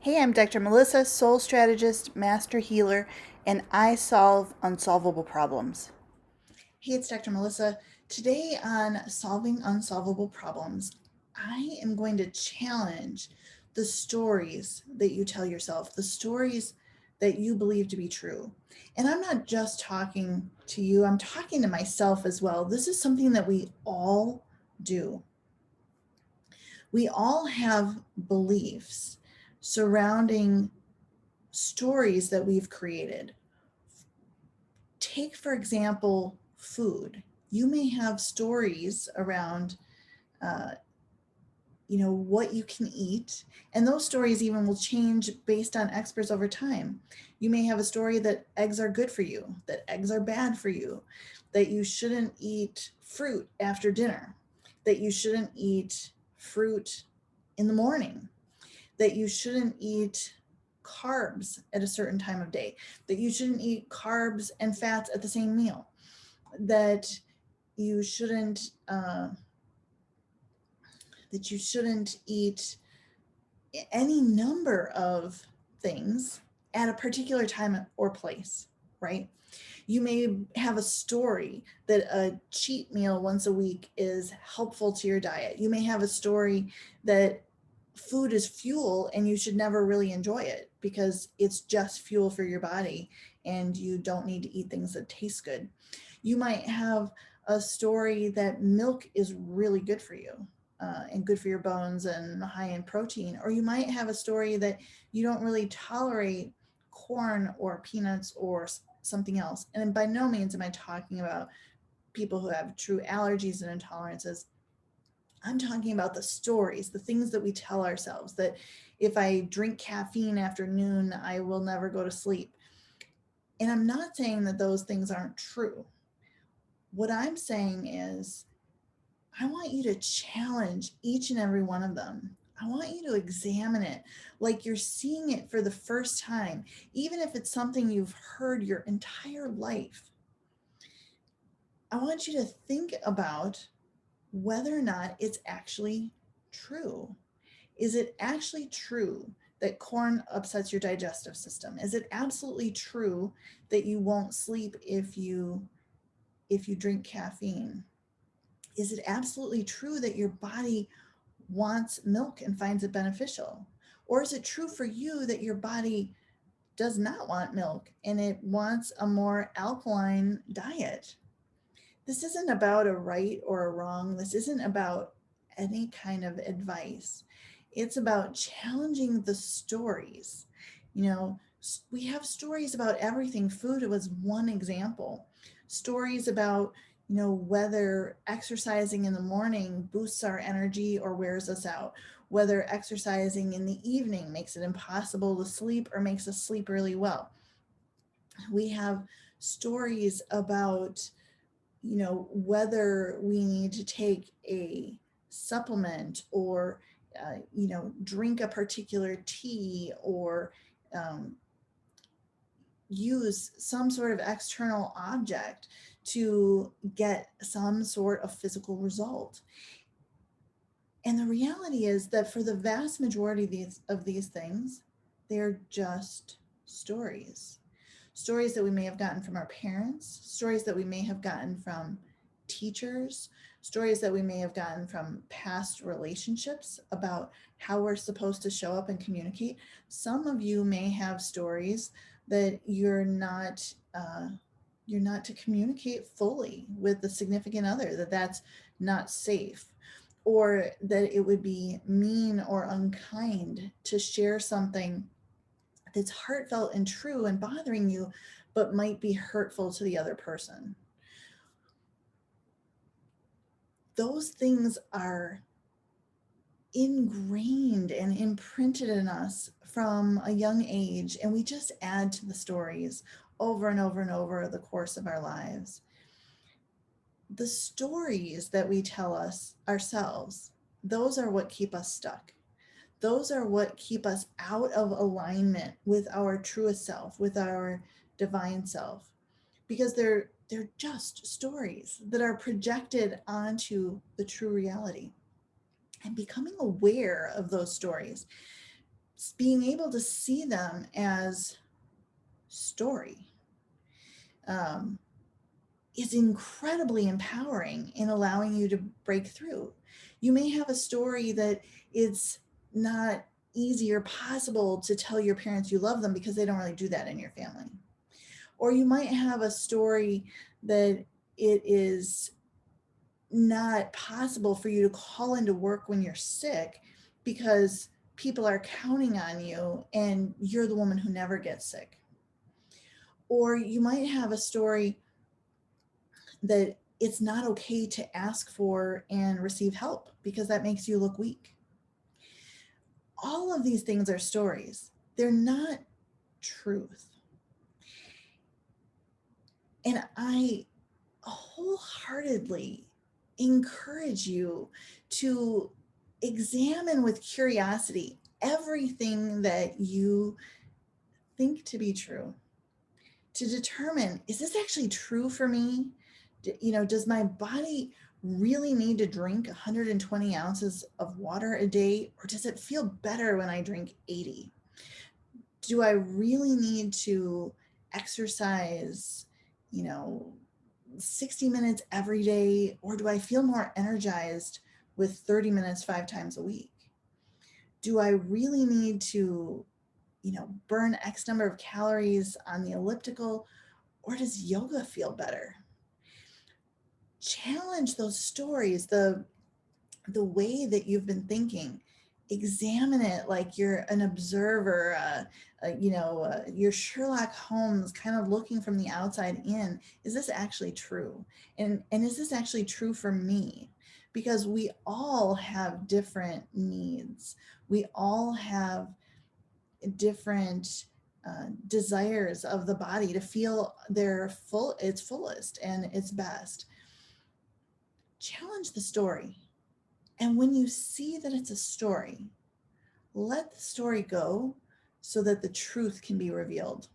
Hey, I'm Dr. Melissa, soul strategist, master healer, and I solve unsolvable problems. Hey, it's Dr. Melissa. Today on Solving Unsolvable Problems, I am going to challenge the stories that you tell yourself, the stories that you believe to be true. And I'm not just talking to you, I'm talking to myself as well. This is something that we all do. We all have beliefs surrounding stories that we've created. Take, for example, food. You may have stories around, uh, what you can eat, and those stories even will change based on experts over time. You may have a story that eggs are good for you, that eggs are bad for you, that you shouldn't eat fruit after dinner, that you shouldn't eat fruit in the morning, that you shouldn't eat carbs at a certain time of day, that you shouldn't eat carbs and fats at the same meal, that you shouldn't eat any number of things at a particular time or place, right? You may have a story that a cheat meal once a week is helpful to your diet. You may have a story that food is fuel and you should never really enjoy it because it's just fuel for your body and you don't need to eat things that taste good. You might have a story that milk is really good for you. And good for your bones and high in protein. Or you might have a story that you don't really tolerate corn or peanuts or something else. And by no means am I talking about people who have true allergies and intolerances. I'm talking about the stories, the things that we tell ourselves that if I drink caffeine after noon, I will never go to sleep. And I'm not saying that those things aren't true. What I'm saying is, I want you to challenge each and every one of them. I want you to examine it like you're seeing it for the first time, even if it's something you've heard your entire life. I want you to think about whether or not it's actually true. Is it actually true that corn upsets your digestive system? Is it absolutely true that you won't sleep if you drink caffeine? Is it absolutely true that your body wants milk and finds it beneficial? Or is it true for you that your body does not want milk and it wants a more alkaline diet? This isn't about a right or a wrong. This isn't about any kind of advice. It's about challenging the stories. You know, we have stories about everything. Food was one example. Stories about, whether exercising in the morning boosts our energy or wears us out, whether exercising in the evening makes it impossible to sleep or makes us sleep really well. We have stories about, whether we need to take a supplement or, drink a particular tea or um, use some sort of external object to get some sort of physical result. And the reality is that for the vast majority of these things, they're just stories. Stories that we may have gotten from our parents, stories that we may have gotten from teachers, stories that we may have gotten from past relationships about how we're supposed to show up and communicate. Some of you may have stories that you're not to communicate fully with the significant other, that's not safe, or that it would be mean or unkind to share something that's heartfelt and true and bothering you, but might be hurtful to the other person. Those things are ingrained and imprinted in us from a young age, and we just add to the stories over and over and over the course of our lives. The stories that we tell us ourselves, those are what keep us stuck. Those are what keep us out of alignment with our truest self, with our divine self, because they're just stories that are projected onto the true reality. And becoming aware of those stories, being able to see them as story um, is incredibly empowering in allowing you to break through. You may have a story that it's not easy or possible to tell your parents you love them because they don't really do that in your family. Or you might have a story that it is not possible for you to call into work when you're sick because people are counting on you and you're the woman who never gets sick. Or you might have a story that it's not okay to ask for and receive help because that makes you look weak. All of these things are stories. They're not truth. And I wholeheartedly encourage you to examine with curiosity everything that you think to be true, to determine, is this actually true for me? Does my body really need to drink 120 ounces of water a day, or does it feel better when I drink 80? Do I really need to exercise, you know, 60 minutes every day, or do I feel more energized with 30 minutes 5 times a week? Do I really need to, burn X number of calories on the elliptical, or does yoga feel better? Challenge those stories, the way that you've been thinking. Examine it like you're an observer, you're Sherlock Holmes, kind of looking from the outside in. Is this actually true? And is this actually true for me? Because we all have different needs. We all have different desires of the body to feel its fullest and its best. Challenge the story. And when you see that it's a story, let the story go so that the truth can be revealed.